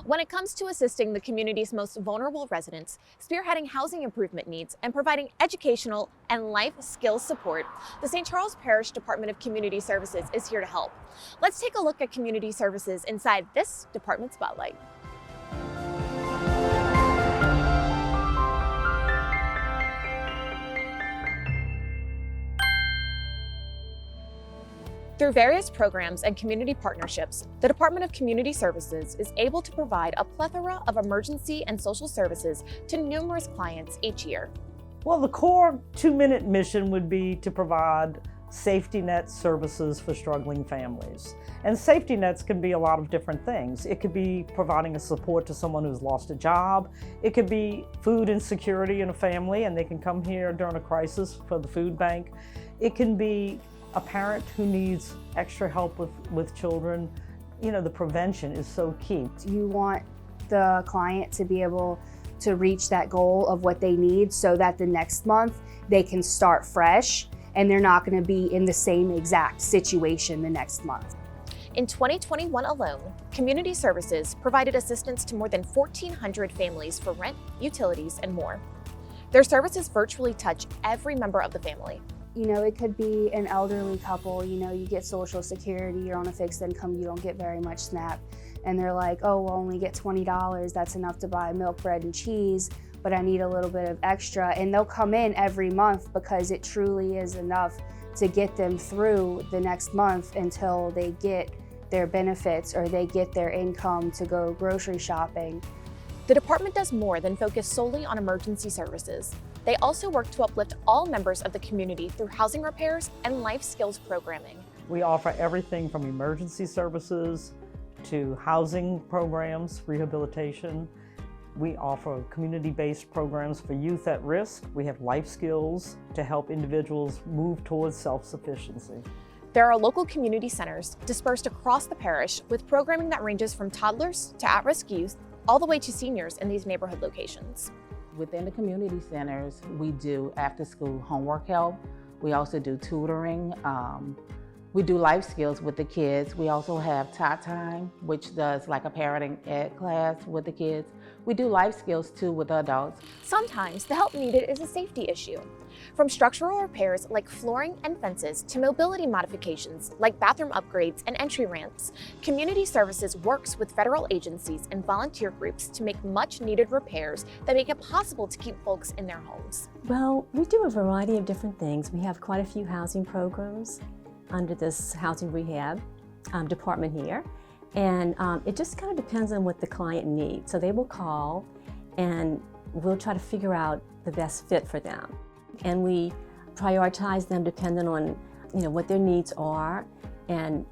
When it comes to assisting the community's most vulnerable residents, spearheading housing improvement needs, and providing educational and life skills support, the St. Charles Parish Department of Community Services is here to help. Let's take a look at community services inside this department spotlight. Through various programs and community partnerships, the Department of Community Services is able to provide a plethora of emergency and social services to numerous clients each year. Well, the core 2-minute mission would be to provide safety net services for struggling families. And safety nets can be a lot of different things. It could be providing a support to someone who's lost a job. It could be food insecurity in a family and they can come here during a crisis for the food bank. It can be a parent who needs extra help with children. You know, the prevention is so key. You want the client to be able to reach that goal of what they need so that the next month they can start fresh and they're not going to be in the same exact situation the next month. In 2021 alone, Community Services provided assistance to more than 1,400 families for rent, utilities, and more. Their services virtually touch every member of the family. You know, it could be an elderly couple, you know, you get Social Security, you're on a fixed income, you don't get very much SNAP. And they're like, oh, we'll only get $20, that's enough to buy milk, bread, and cheese, but I need a little bit of extra. And they'll come in every month because it truly is enough to get them through the next month until they get their benefits or they get their income to go grocery shopping. The department does more than focus solely on emergency services. They also work to uplift all members of the community through housing repairs and life skills programming. We offer everything from emergency services to housing programs, rehabilitation. We offer community-based programs for youth at risk. We have life skills to help individuals move towards self-sufficiency. There are local community centers dispersed across the parish with programming that ranges from toddlers to at-risk youth, all the way to seniors in these neighborhood locations. Within the community centers, we do after-school homework help. We also do tutoring. We do life skills with the kids. We also have Tot Time, which does like a parenting ed class with the kids. We do life skills too with adults. Sometimes the help needed is a safety issue. From structural repairs like flooring and fences to mobility modifications like bathroom upgrades and entry ramps, Community Services works with federal agencies and volunteer groups to make much needed repairs that make it possible to keep folks in their homes. Well, we do a variety of different things. We have quite a few housing programs under this housing rehab department here. And it just kind of depends on what the client needs. So they will call and we'll try to figure out the best fit for them. And we prioritize them depending on what their needs are. And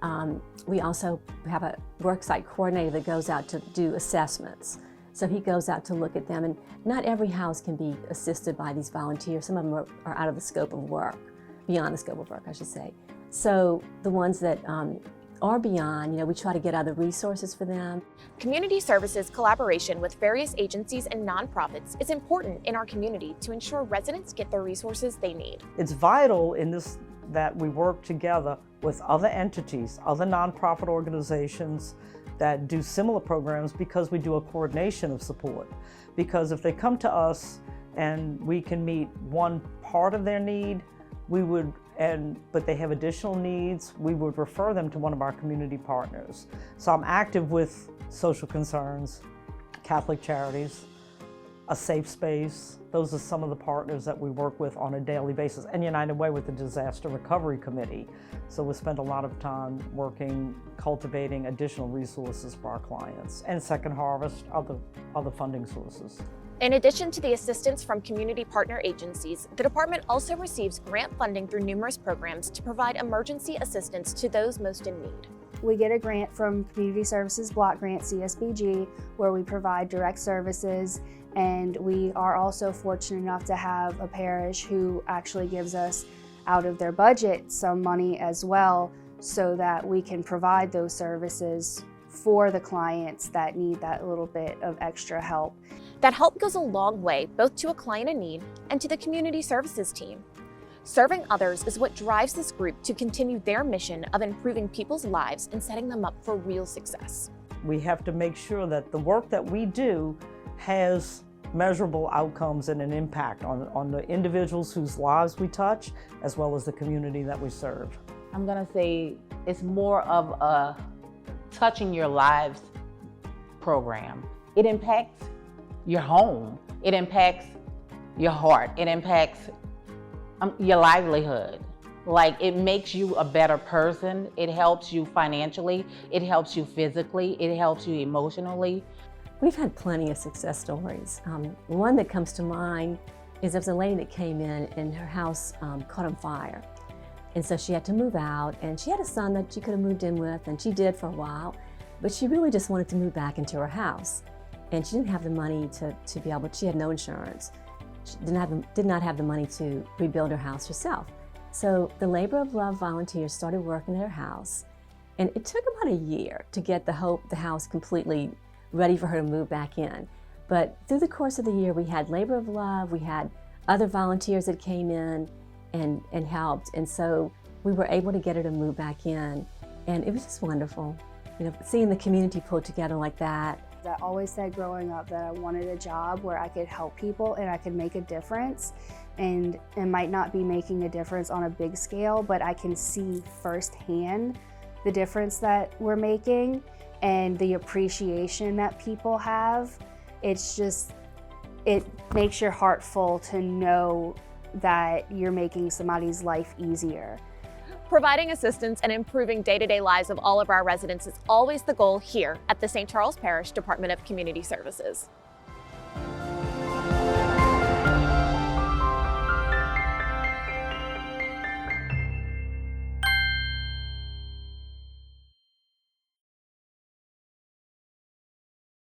we also have a worksite coordinator that goes out to do assessments. So he goes out to look at them, and not every house can be assisted by these volunteers. Some of them are out of the scope of work, beyond the scope of work, I should say. So the ones that are beyond, we try to get other resources for them. Community Services collaboration with various agencies and nonprofits is important in our community to ensure residents get the resources they need. It's vital in this that we work together with other entities, other nonprofit organizations that do similar programs, because we do a coordination of support. Because if they come to us and we can meet one part of their need, but they have additional needs, we would refer them to one of our community partners. So I'm active with Social Concerns, Catholic Charities, A Safe Space. Those are some of the partners that we work with on a daily basis. And United Way with the Disaster Recovery Committee. So we spend a lot of time working, cultivating additional resources for our clients. And Second Harvest, other funding sources. In addition to the assistance from community partner agencies, the department also receives grant funding through numerous programs to provide emergency assistance to those most in need. We get a grant from Community Services Block Grant, CSBG, where we provide direct services, and we are also fortunate enough to have a parish who actually gives us, out of their budget, some money as well, so that we can provide those services for the clients that need that little bit of extra help. That help goes a long way, both to a client in need and to the community services team. Serving others is what drives this group to continue their mission of improving people's lives and setting them up for real success. We have to make sure that the work that we do has measurable outcomes and an impact on the individuals whose lives we touch, as well as the community that we serve. I'm gonna say it's more of a touching your lives program. It impacts your home. It impacts your heart. It impacts your livelihood. Like, it makes you a better person. It helps you financially. It helps you physically. It helps you emotionally. We've had plenty of success stories. One that comes to mind is there was a lady that came in and her house caught on fire. And so she had to move out, and she had a son that she could have moved in with, and she did for a while, but she really just wanted to move back into her house. And she didn't have the money to be able, she had no insurance. She did not have the money to rebuild her house herself. So the Labor of Love volunteers started working at her house, and it took about a year to get the house completely ready for her to move back in. But through the course of the year, we had Labor of Love, we had other volunteers that came in and helped, and so we were able to get her to move back in, and it was just wonderful. You know, seeing the community pulled together like that. I always said growing up that I wanted a job where I could help people and I could make a difference. And it might not be making a difference on a big scale, but I can see firsthand the difference that we're making and the appreciation that people have. It's just, it makes your heart full to know that you're making somebody's life easier. Providing assistance and improving day-to-day lives of all of our residents is always the goal here at the St. Charles Parish Department of Community Services.